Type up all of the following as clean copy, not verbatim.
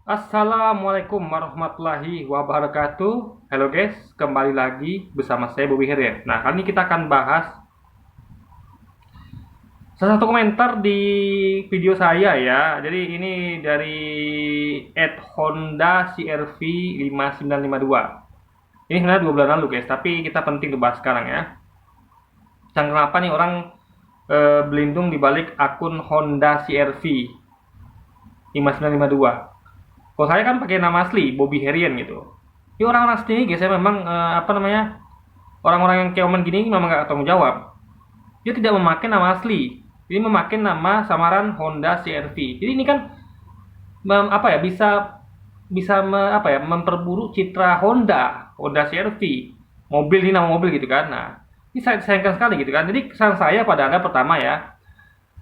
Assalamualaikum warahmatullahi wabarakatuh. Halo guys, kembali lagi bersama saya Bobby Herian. Nah, kali ini kita akan bahas salah satu komentar di video saya ya. Jadi ini dari @honda CRV 5952. Ini sebenarnya 2 bulan lalu guys, tapi kita penting dibahas sekarang ya. Dan kenapa nih orang berlindung di balik akun Honda CRV 5952? Kalau saya kan pakai nama asli Bobby Herian gitu. Ini orang-orang sini guys, saya memang orang-orang yang keoman gini memang nggak tanggung jawab. Dia tidak memakai nama asli, ini memakai nama samaran Honda CR-V. Jadi ini kan bisa bisa memperburuk citra Honda CR-V. Mobil ini nama mobil gitu kan. Nah, ini sayangkan sekali gitu kan. Jadi kesan saya pada Anda pertama ya,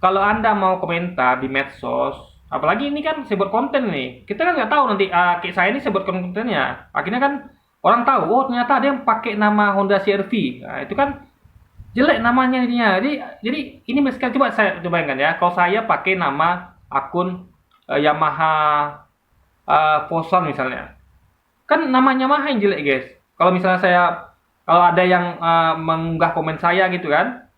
kalau Anda mau komentar di medsos, apalagi ini kan saya buat konten nih, kita kan nggak tahu nanti kayak saya ini saya buat kontennya. Akhirnya kan orang tahu, oh ternyata ada yang pakai nama Honda CR-V. Nah, itu kan jelek namanya ininya. Jadi ini misalkan coba saya bayangkan ya, kalau saya pakai nama akun Yamaha Fosun misalnya, kan namanya Yamaha yang jelek guys. Kalau ada yang mengunggah komen saya gitu kan,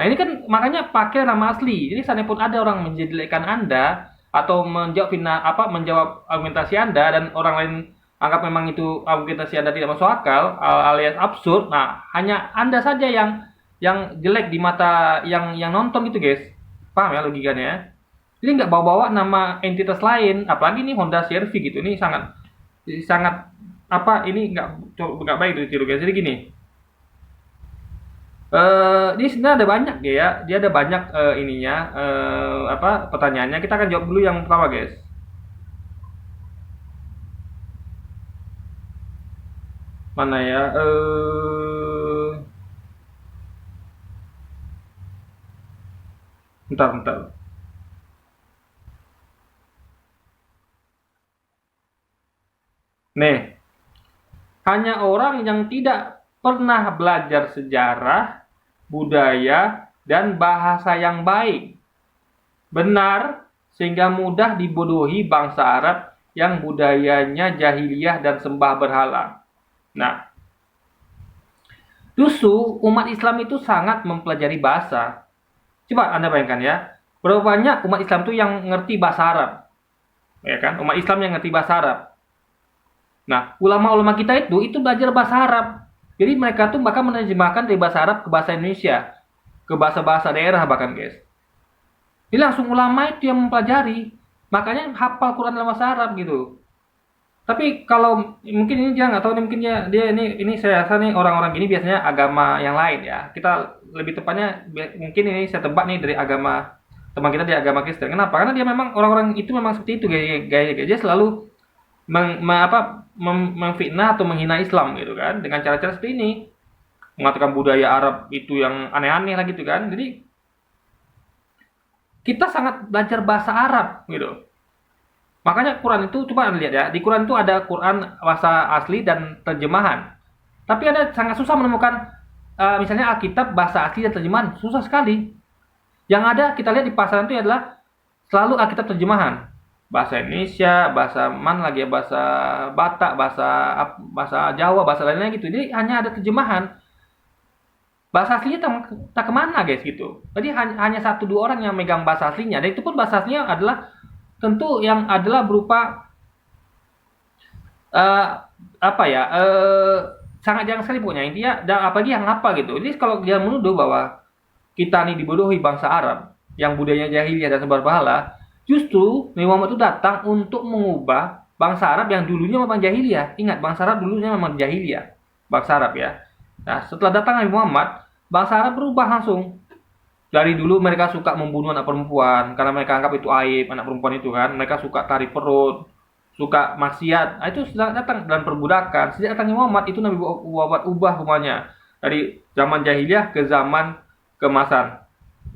nah ini kan makanya pakai nama asli. Jadi seandainya pun ada orang menjelekkan Anda atau menjawab argumentasi Anda dan orang lain anggap memang itu argumentasi Anda tidak masuk akal alias absurd, nah hanya Anda saja yang jelek di mata yang nonton gitu guys. Paham ya logikanya? Jadi nggak bawa-bawa nama entitas lain, apalagi ini Honda CR-V gitu. Ini sangat sangat ini nggak baik ditiru guys. Jadi gini, ini sebenarnya ada banyak ya. Dia ada banyak ininya pertanyaannya. Kita akan jawab dulu yang pertama, guys. Mana ya? Bentar. Nih, hanya orang yang tidak pernah belajar sejarah, budaya, dan bahasa yang baik. Benar, sehingga mudah dibodohi bangsa Arab yang budayanya jahiliyah dan sembah berhala. Nah, justru umat Islam itu sangat mempelajari bahasa. Coba Anda bayangkan ya, berapa banyak umat Islam itu yang ngerti bahasa Arab? Ya kan, umat Islam yang ngerti bahasa Arab. Nah, ulama-ulama kita itu belajar bahasa Arab. Jadi mereka tuh bahkan menerjemahkan dari bahasa Arab ke bahasa Indonesia, ke bahasa-bahasa daerah bahkan guys. Ini langsung ulama itu yang mempelajari. Makanya hafal Quran dalam bahasa Arab gitu. Tapi kalau mungkin ini dia nggak tahu nih, mungkin dia ini saya rasa nih orang-orang gini biasanya agama yang lain ya. Kita lebih tepatnya mungkin ini saya tebak nih dari agama teman kita di agama Kristen. Kenapa? Karena dia memang orang-orang itu memang seperti itu gaya dia selalu memfitnah atau menghina Islam gitu kan dengan cara-cara seperti ini, mengatakan budaya Arab itu yang aneh-aneh lah gitu kan. Jadi kita sangat belajar bahasa Arab gitu. Makanya Quran itu coba lihat ya, di Quran itu ada Quran bahasa asli dan terjemahan. Tapi Anda sangat susah menemukan misalnya Alkitab bahasa asli dan terjemahan, susah sekali. Yang ada kita lihat di pasaran itu adalah selalu Alkitab terjemahan. Bahasa Indonesia, bahasa lagi ya, bahasa Batak, bahasa Jawa, bahasa lainnya gitu. Jadi hanya ada terjemahan. Bahasa aslinya tak kemana guys gitu. Jadi hanya satu dua orang yang megang bahasa aslinya. Dan itu pun bahasa aslinya adalah tentu yang adalah berupa sangat jarang sekali pokoknya intinya, dan apalagi yang apa gitu. Jadi kalau dia menuduh bahwa kita nih dibodohi bangsa Arab yang budayanya jahiliyah dan sebar pahala, justru Nabi Muhammad itu datang untuk mengubah bangsa Arab yang dulunya memang jahiliyah. Ingat, bangsa Arab dulunya memang jahiliyah, bangsa Arab ya. Nah, setelah datang Nabi Muhammad, bangsa Arab berubah langsung. Dari dulu mereka suka membunuh anak perempuan karena mereka anggap itu aib, anak perempuan itu kan. Mereka suka tarik perut, suka maksiat. Nah, itu sudah datang dan perbudakan. Sejak datangnya Muhammad itu Nabi Muhammad ubah semuanya dari zaman jahiliyah ke zaman keemasan.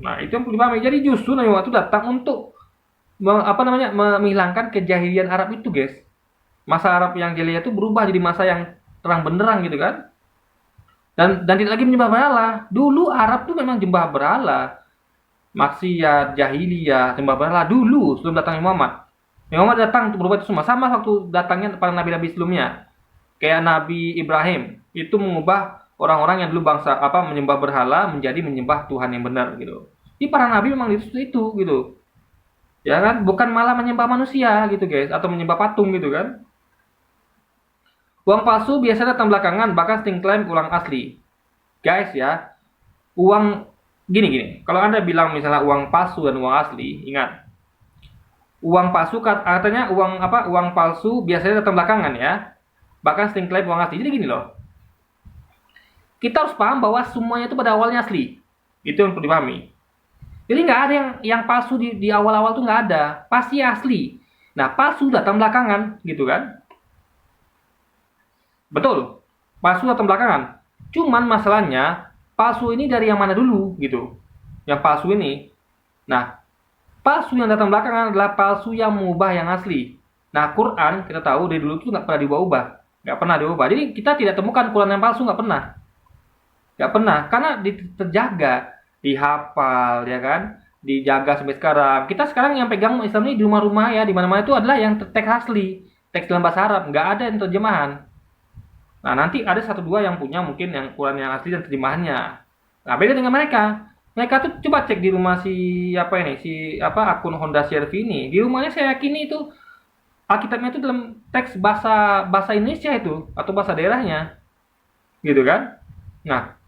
Nah, itu yang perlu dipahami. Jadi justru Nabi Muhammad itu datang untuk menghilangkan kejahilian Arab itu, guys. Masa Arab yang jahiliyah itu berubah jadi masa yang terang benderang gitu kan. Dan tidak lagi menyembah berhala. Dulu Arab tuh memang menyembah berhala. Maksiat, jahiliyah, sembah berhala dulu sebelum datangnya Muhammad. Nabi Muhammad datang untuk berubah itu semua. Sama waktu datangnya para nabi-nabi sebelumnya. Kayak Nabi Ibrahim itu mengubah orang-orang yang dulu bangsa menyembah berhala menjadi menyembah Tuhan yang benar gitu. Jadi para nabi memang itu gitu. Ya kan? Bukan malah menyembah manusia gitu, guys, atau menyembah patung gitu kan. Uang palsu biasanya datang belakangan, bahkan sering klaim uang asli. Guys ya, uang gini. Kalau Anda bilang misalnya uang palsu dan uang asli, ingat. Uang palsu katanya uang palsu biasanya datang belakangan ya. Bahkan sering klaim uang asli. Jadi gini loh. Kita harus paham bahwa semuanya itu pada awalnya asli. Itu yang perlu dipahami. Jadi nggak ada yang palsu di awal-awal tuh nggak ada. Pasti asli. Nah, palsu datang belakangan, gitu kan? Betul. Palsu datang belakangan. Cuman masalahnya, palsu ini dari yang mana dulu, gitu. Yang palsu ini. Nah, palsu yang datang belakangan adalah palsu yang mengubah yang asli. Nah, Quran kita tahu dari dulu itu nggak pernah diubah-ubah. Nggak pernah diubah. Jadi kita tidak temukan Quran yang palsu, nggak pernah. Nggak pernah. Karena terjaga, dihafal, ya kan? Dijaga sampai sekarang. Kita sekarang yang pegang Islam ini di rumah-rumah ya, di mana-mana itu adalah yang teks asli. Teks dalam bahasa Arab. Nggak ada yang terjemahan. Nah, nanti ada satu dua yang punya mungkin yang Quran yang asli dan terjemahannya. Nah, beda dengan mereka. Mereka tuh coba cek di rumah akun Honda CR-V ini. Di rumahnya saya yakin itu Alkitabnya itu dalam teks bahasa Indonesia itu atau bahasa daerahnya. Gitu kan? Nah,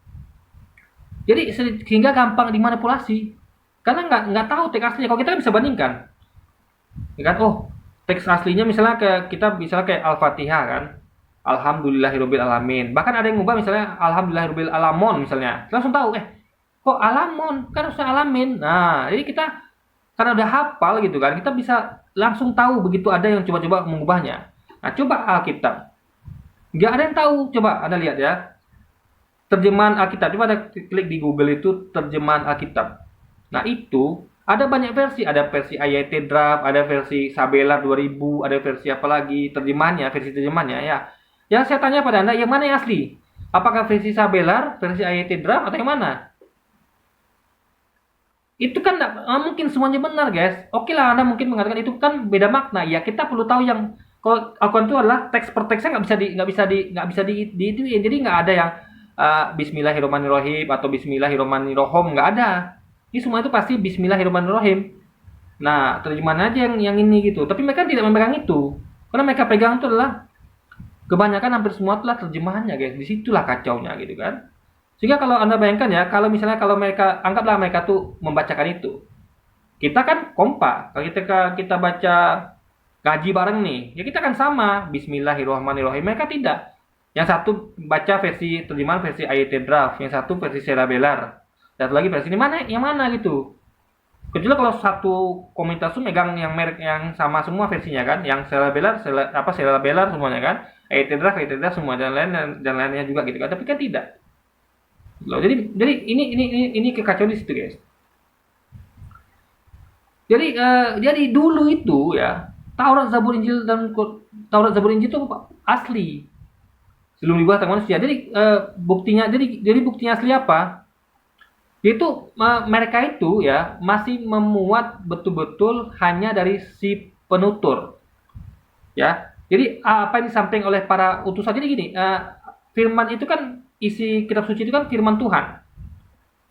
jadi sehingga gampang dimanipulasi. Karena nggak tahu teks aslinya. Kalau kita bisa bandingkan. Ya kan? Oh, teks aslinya misalnya kayak Al-Fatihah kan. Alhamdulillahirabbil alamin. Bahkan ada yang ngubah misalnya Alhamdulillahirabbil alamon misalnya. Langsung tahu kok alamon kan harusnya alamin. Nah, jadi kita karena udah hafal gitu kan, kita bisa langsung tahu begitu ada yang coba-coba mengubahnya. Nah, coba Alkitab. Nggak ada yang tahu. Coba Anda lihat ya. Terjemahan Alkitab. Coba Anda klik di Google itu terjemahan Alkitab. Nah, itu ada banyak versi. Ada versi IIT Draft, ada versi Sabela 2000, ada versi apa lagi versi terjemahannya ya. Yang saya tanya pada Anda, yang mana yang asli? Apakah versi Sabelar, versi IIT Draft, atau yang mana? Itu kan mungkin semuanya benar, guys. Oke lah, Anda mungkin mengatakan itu kan beda makna. Ya, kita perlu tahu yang kalau Al-Quran itu adalah teks per teksnya nggak bisa di itu. Jadi nggak ada yang Bismillahirrahmanirrahim atau Bismillahirrahmanirrahim, nggak ada. Ini semua itu pasti Bismillahirrahmanirrahim. Nah, terjemahan aja yang ini gitu. Tapi mereka tidak memegang itu. Karena mereka pegang itu adalah kebanyakan hampir semua itulah terjemahannya, guys. Disitulah kacaunya gitu kan. Sehingga kalau Anda bayangkan ya, kalau mereka anggaplah mereka tuh membacakan itu. Kita kan kompak. Kalau kita baca ngaji bareng nih, ya kita kan sama Bismillahirrahmanirrahim. Mereka tidak. Yang satu baca terjemahan versi IIT Draft, yang satu versi Sera Belar. Satu lagi versi ini yang mana gitu. Kecuali kalau satu komunitas itu megang yang merek yang sama semua versinya kan, yang Sera Belar semuanya kan. IIT Draft semua dan lainnya juga gitu kan. Tapi kan tidak. Loh, jadi ini kekacauan di situ, guys. Jadi dulu itu ya Taurat, Zabur, Injil itu asli sebelum dibuat tangan manusia. Jadi buktinya asli apa? Itu mereka itu ya masih memuat betul-betul hanya dari si penutur. Ya. Jadi apa yang disampaikan oleh para utusan, jadi gini, firman itu kan isi kitab suci itu kan firman Tuhan.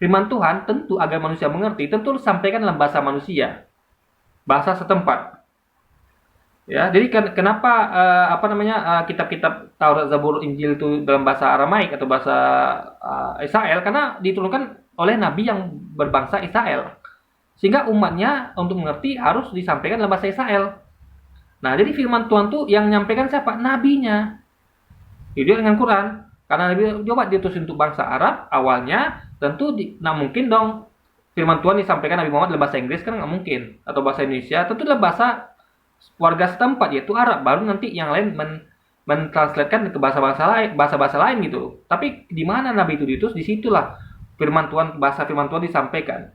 Firman Tuhan tentu agar manusia mengerti, tentu disampaikan dalam bahasa manusia, bahasa setempat. Ya, jadi kenapa kitab-kitab Taurat, Zabur, Injil itu dalam bahasa Aramaik atau bahasa Israel? Karena diturunkan oleh nabi yang berbangsa Israel. Sehingga umatnya untuk mengerti harus disampaikan dalam bahasa Israel. Nah, jadi firman Tuhan tuh yang menyampaikan siapa? Nabinya. Itu dengan Quran. Karena Nabi coba diutus untuk bangsa Arab awalnya, tentu mungkin dong firman Tuhan disampaikan Nabi Muhammad dalam bahasa Inggris kan nggak mungkin, atau bahasa Indonesia, tentu dalam bahasa warga setempat yaitu Arab, baru nanti yang lain mentranslatekan ke bahasa-bahasa lain gitu. Tapi di mana Nabi itu diutus, disitulah bahasa firman Tuhan disampaikan.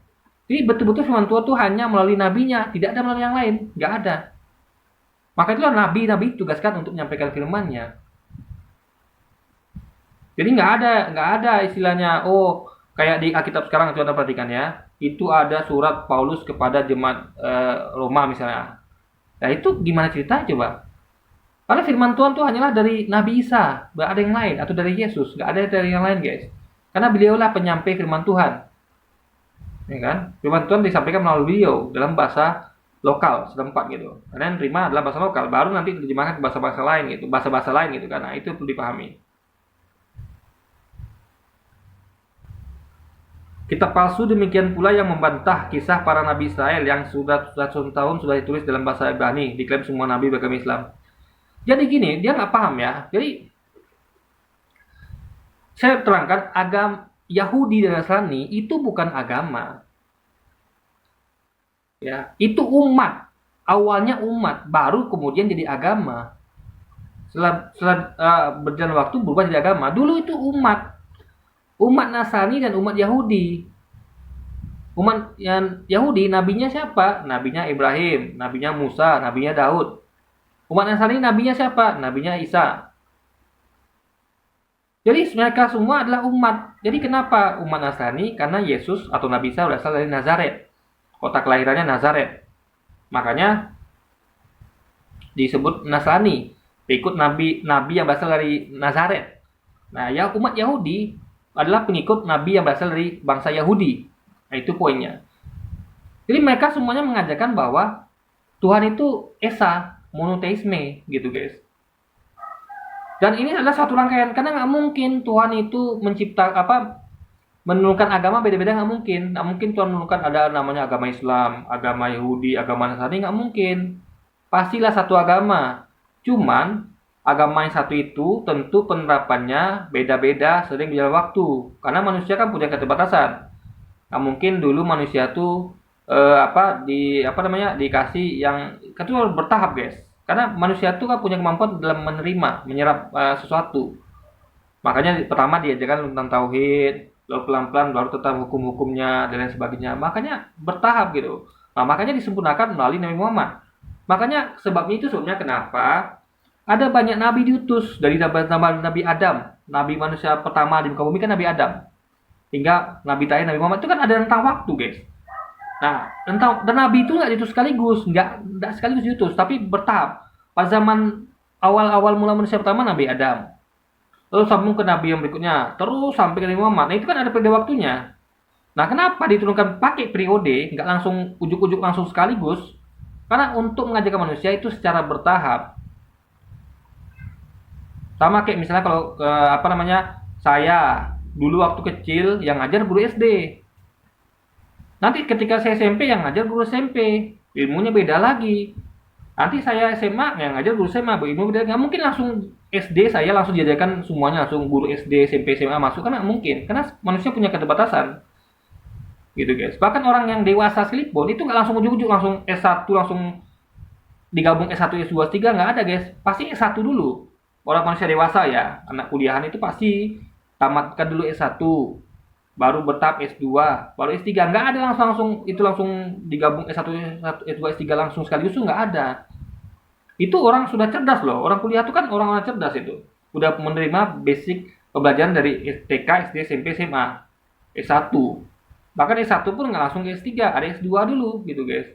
Jadi betul-betul firman Tuhan itu hanya melalui nabinya, tidak ada melalui yang lain, nggak ada. Maka itulah nabi tugaskan untuk menyampaikan firman-Nya. Jadi nggak ada istilahnya kayak di Alkitab sekarang itu Anda perhatikan ya. Itu ada surat Paulus kepada jemaat Roma misalnya. Nah itu gimana ceritanya coba? Karena firman Tuhan tuh hanyalah dari Nabi Isa, nggak ada yang lain, atau dari Yesus, nggak ada dari yang lain guys. Karena beliaulah penyampai firman Tuhan, ya kan? Firman Tuhan disampaikan melalui beliau dalam bahasa lokal setempat gitu. Karena yang terima adalah bahasa lokal, baru nanti diterjemahkan ke bahasa-bahasa lain gitu, bahasa-bahasa lain gitu kan. Nah itu perlu dipahami. Kitab palsu demikian pula yang membantah kisah para nabi Israel yang sudah ratusan tahun sudah ditulis dalam bahasa Ibrani, diklaim semua nabi beragama Islam. Jadi gini, dia nggak paham ya. Jadi saya terangkan agama Yahudi dan Nasrani itu bukan agama. Ya, itu umat. Awalnya umat, baru kemudian jadi agama. Setelah berjalan waktu berubah jadi agama. Dulu itu umat. Umat Nasrani dan umat Yahudi. Umat yang Yahudi, nabinya siapa? Nabinya Ibrahim, nabinya Musa, nabinya Daud. Umat Nasrani nabinya siapa? Nabinya Isa. Jadi mereka semua adalah umat. Jadi kenapa umat Nasrani? Karena Yesus atau Nabi Isa berasal dari Nazaret. Kota kelahirannya Nazaret. Makanya disebut Nasrani. Ikut nabi yang berasal dari Nazaret. Nah, ya umat Yahudi adalah pengikut nabi yang berasal dari bangsa Yahudi. Nah, itu poinnya. Jadi mereka semuanya mengajarkan bahwa Tuhan itu esa, monoteisme, gitu guys. Dan ini adalah satu rangkaian, karena nggak mungkin Tuhan itu menurunkan agama beda-beda, nggak mungkin. Nggak mungkin Tuhan menurunkan ada namanya agama Islam, agama Yahudi, agama Nasrani, nggak mungkin. Pastilah satu agama. Cuman agama yang satu itu tentu penerapannya beda-beda sering berjalan waktu. Karena manusia kan punya keterbatasan. Nggak mungkin dulu manusia tuh dikasih yang itu bertahap guys. Karena manusia tuh kan punya kemampuan dalam menyerap sesuatu. Makanya pertama diajarkan tentang tauhid, lalu pelan-pelan baru tentang hukum-hukumnya dan lain sebagainya. Makanya bertahap gitu. Nah, makanya disempurnakan melalui Nabi Muhammad. Makanya sebabnya kenapa ada banyak nabi diutus dari Nabi Adam. Nabi manusia pertama di muka bumi kan Nabi Adam. Hingga Nabi terakhir Nabi Muhammad itu kan ada rentang waktu, guys. Nah, dan Nabi itu nggak diutus sekaligus, nggak sekaligus diutus, tapi bertahap. Pada zaman awal mula manusia pertama Nabi Adam, lalu sambung ke Nabi yang berikutnya, terus sampai ke Nabi Muhammad. Nah, itu kan ada periode waktunya. Nah, kenapa diturunkan pakai periode, nggak langsung ujuk-ujuk langsung sekaligus? Karena untuk mengajarkan manusia itu secara bertahap. Sama kayak misalnya kalau saya dulu waktu kecil yang ngajar guru SD. Nanti ketika saya SMP yang ngajar guru SMP, ilmunya beda lagi. Nanti saya SMA yang ngajar guru SMA, ilmu beda. Nggak mungkin langsung SD saya langsung diajarkan semuanya langsung guru SD, SMP, SMA masuk, kan nggak mungkin. Karena manusia punya keterbatasan. Gitu guys. Bahkan orang yang dewasa sekalipun itu nggak langsung ujuk-ujuk langsung S1 langsung digabung S1, S2, S3 nggak ada guys. Pasti S1 dulu. Orang manusia dewasa ya, anak kuliahan itu pasti tamatkan dulu S1, baru bertahap S2, baru S3. Nggak ada langsung langsung digabung S1, S2, S3 langsung sekaligus itu nggak ada. Itu orang sudah cerdas loh. Orang kuliah itu kan orang-orang cerdas itu. Udah menerima basic pembelajaran dari TK, SD, SMP, SMA, S1. Bahkan S1 pun nggak langsung ke S3, ada S2 dulu gitu guys.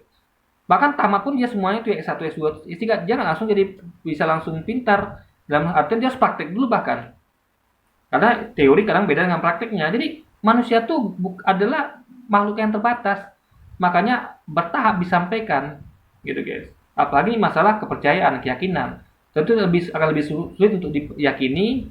Bahkan tamat pun dia semuanya itu S1, S2, S3, dia nggak langsung jadi bisa langsung pintar. Dalam artian dia harus praktek dulu bahkan. Karena teori kadang beda dengan prakteknya. Jadi manusia tuh adalah makhluk yang terbatas. Makanya bertahap disampaikan gitu guys. Apalagi masalah kepercayaan, keyakinan. Tentu akan lebih sulit untuk diyakini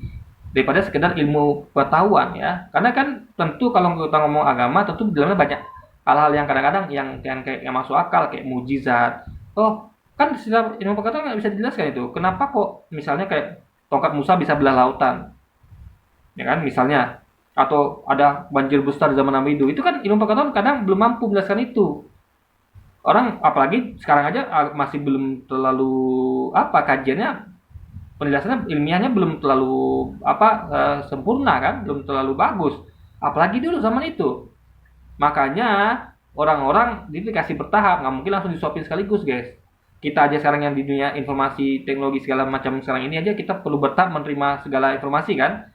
daripada sekedar ilmu pengetahuan ya. Karena kan tentu kalau kita ngomong agama tentu di dalamnya banyak hal-hal yang kadang-kadang yang masuk akal kayak mujizat. Oh, kan secara ilmu pengetahuan nggak bisa dijelaskan itu. Kenapa kok misalnya kayak tongkat Musa bisa belah lautan, ya kan misalnya, atau ada banjir besar zaman Nabi itu kan ilmu pengetahuan kadang belum mampu menjelaskan itu. Orang apalagi sekarang aja masih belum terlalu kajiannya, penjelasannya ilmiahnya belum terlalu sempurna kan, belum terlalu bagus. Apalagi dulu zaman itu. Makanya orang-orang dikasih bertahap, nggak mungkin langsung disuapin sekaligus guys. Kita aja sekarang yang di dunia informasi teknologi segala macam sekarang ini aja kita perlu bertahap menerima segala informasi kan.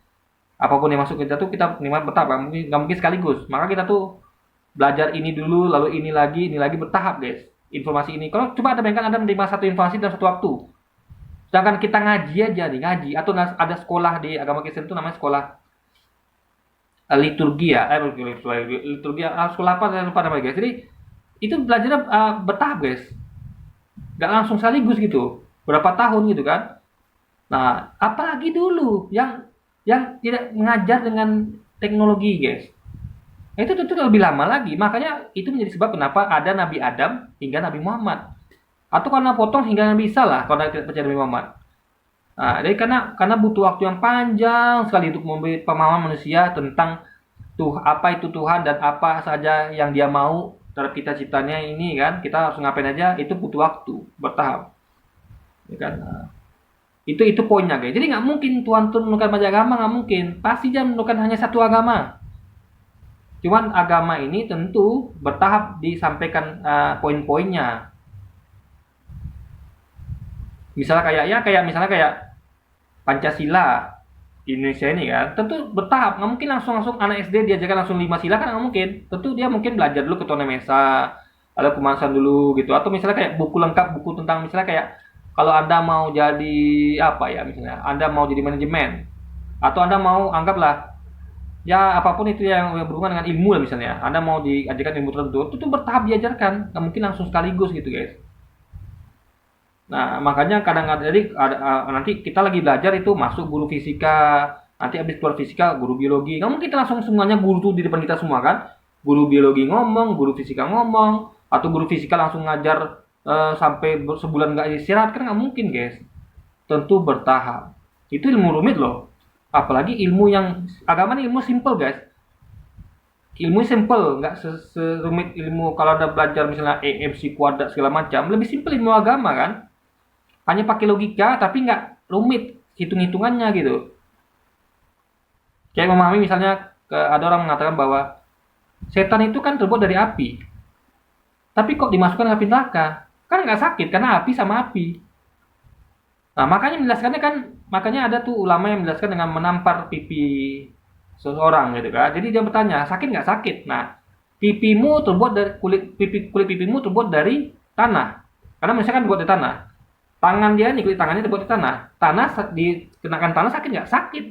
Apapun yang masuk ke kita tuh kita menerima bertahap, nggak mungkin sekaligus. Maka kita tuh belajar ini dulu, lalu ini lagi bertahap guys. informasi ini. Kalau coba ada bayangkan Anda menerima satu informasi dalam satu waktu. Sedangkan kita ngaji aja nih, ngaji atau ada sekolah di agama Kristen itu namanya sekolah liturgi ya, sekolah apa saya lupa namanya guys. Jadi itu belajarnya bertahap guys, nggak langsung sekaligus gitu, berapa tahun gitu kan. Nah, apalagi dulu yang tidak mengajar dengan teknologi guys, itu tentu lebih lama lagi. Makanya itu menjadi sebab kenapa ada Nabi Adam hingga Nabi Muhammad, atau karena potong hingga Nabi Isa lah kalau tidak percaya Nabi Muhammad. Nah, jadi karena butuh waktu yang panjang sekali untuk memberi pemahaman manusia tentang apa itu Tuhan dan apa saja yang Dia mau terhadap kita ciptanya ini kan. Kita harus ngapain aja, itu butuh waktu bertahap. Ya kan? Nah, itu poinnya guys. Jadi nggak mungkin Tuhan tuh menurunkan banyak agama, nggak mungkin. Pasti Dia menurunkan hanya satu agama. Cuman agama ini tentu bertahap disampaikan poin-poinnya. Misalnya kayak Pancasila di Indonesia ini kan, tentu bertahap. Nggak mungkin langsung anak SD diajarkan langsung 5 sila kan, nggak mungkin. Tentu dia mungkin belajar dulu Ketuhanan Mesa, ada pemanasan dulu gitu. Atau misalnya kayak buku lengkap, buku tentang misalnya kayak kalau Anda mau jadi apa ya, misalnya Anda mau jadi manajemen, atau Anda mau anggaplah ya apapun itu yang berhubungan dengan ilmu lah misalnya, Anda mau diajarkan ilmu tertentu, itu bertahap diajarkan, nggak mungkin langsung sekaligus gitu guys. Nah, makanya kadang-kadang jadi nanti kita lagi belajar itu masuk guru fisika, nanti habis keluar fisika guru biologi. Nggak mungkin kita langsung semuanya guru tuh di depan kita semua kan. Guru biologi ngomong, guru fisika ngomong, atau guru fisika langsung ngajar sampai sebulan nggak istirahat kan, nggak mungkin guys. Tentu bertahap. Itu ilmu rumit loh. Apalagi ilmu yang agama ini ilmu simple guys. Ilmu simple, nggak serumit ilmu kalau Anda belajar misalnya EMC kuadrat segala macam. Lebih simple ilmu agama kan. Hanya pakai logika tapi nggak rumit hitung-hitungannya gitu. Kayak memahami misalnya ada orang mengatakan bahwa setan itu kan terbuat dari api. Tapi kok dimasukkan ke api neraka? Kan nggak sakit karena api sama api. Nah, makanya ada tuh ulama yang menjelaskan dengan menampar pipi seseorang gitu kan. Jadi dia bertanya, sakit nggak sakit? Nah, pipimu terbuat dari kulit pipimu terbuat dari tanah. Karena manusia kan terbuat dari tanah. Tangan dia nih, kulit tangannya terbuat dari tanah. Tanah dikenakan tanah sakit nggak? Sakit.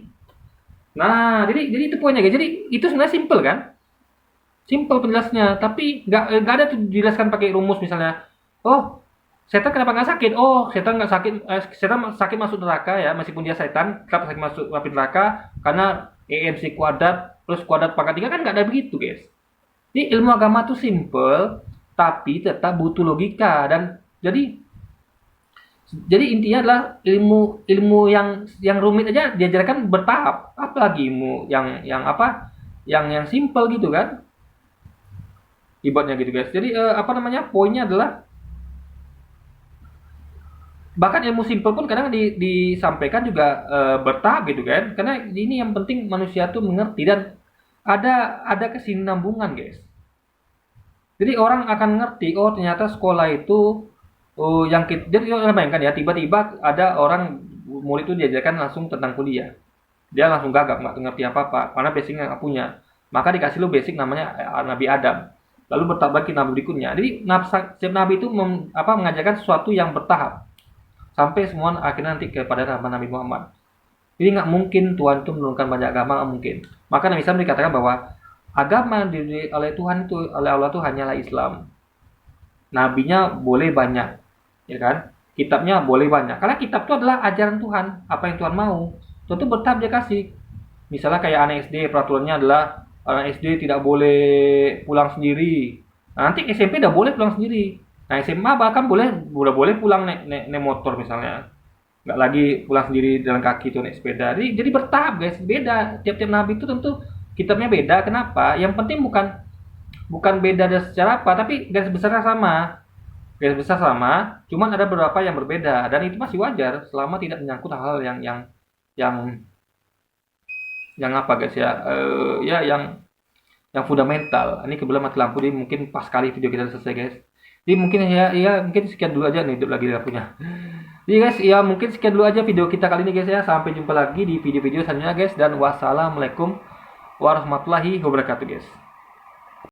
Nah, jadi itu poinnya guys. Jadi itu sebenarnya simple kan? Simple penjelasnya, tapi nggak ada tuh dijelaskan pakai rumus misalnya. Oh, setan kenapa nggak sakit? Oh, setan nggak sakit. Setan sakit masuk neraka ya, meskipun dia setan, tetap sakit masuk api neraka karena EMC kuadrat plus kuadrat pangkat 3 kan nggak ada begitu guys. Jadi ilmu agama tuh simple, tapi tetap butuh logika dan jadi intinya adalah ilmu yang rumit aja diajarkan bertahap, apalagi ilmu yang simple gitu kan, ibaratnya gitu guys. Jadi poinnya adalah bahkan ilmu simple pun kadang disampaikan juga bertahap gitu kan, karena ini yang penting manusia tuh mengerti dan ada kesinambungan guys. Jadi orang akan ngerti, oh ternyata sekolah itu jadi bayangkan ya, tiba-tiba ada orang murid itu diajarkan langsung tentang kuliah, dia langsung gagap nggak ngerti apa-apa karena basicnya nggak punya, maka dikasih lo basic namanya Nabi Adam, lalu bertambah lagi nabi berikutnya. Jadi setiap nabi itu mengajarkan sesuatu yang bertahap sampai semua akhirnya nanti kepada Nabi Muhammad. Jadi nggak mungkin Tuhan itu menurunkan banyak agama, nggak mungkin. Maka Nabi Isa dikatakan bahwa agama oleh Tuhan itu, oleh Allah itu hanyalah Islam. Nabinya boleh banyak, ya kan? Kitabnya boleh banyak. Karena kitab itu adalah ajaran Tuhan, apa yang Tuhan mau. Tentu bertahap dia kasih. Misalnya kayak anak SD, peraturannya adalah anak SD tidak boleh pulang sendiri. Nah, nanti SMP udah boleh pulang sendiri. Nah, SMA bahkan udah boleh pulang naik motor misalnya. Nggak lagi pulang sendiri jalan kaki tuh naik sepeda. Jadi bertahap guys, beda. Tiap-tiap nabi itu tentu kitabnya beda. Kenapa? Yang penting bukan beda dari secara apa, tapi garis besarnya sama. Garis besar sama, cuman ada beberapa yang berbeda dan itu masih wajar selama tidak menyangkut hal yang apa guys ya, yang fundamental. Ini kebetulan mati lampu, jadi mungkin pas kali video kita selesai guys. Jadi mungkin sekian dulu aja nih, hidup lagi lampunya. Jadi guys, ya mungkin sekian dulu aja video kita kali ini guys ya. Sampai jumpa lagi di video-video selanjutnya guys, dan wassalamualaikum warahmatullahi wabarakatuh guys.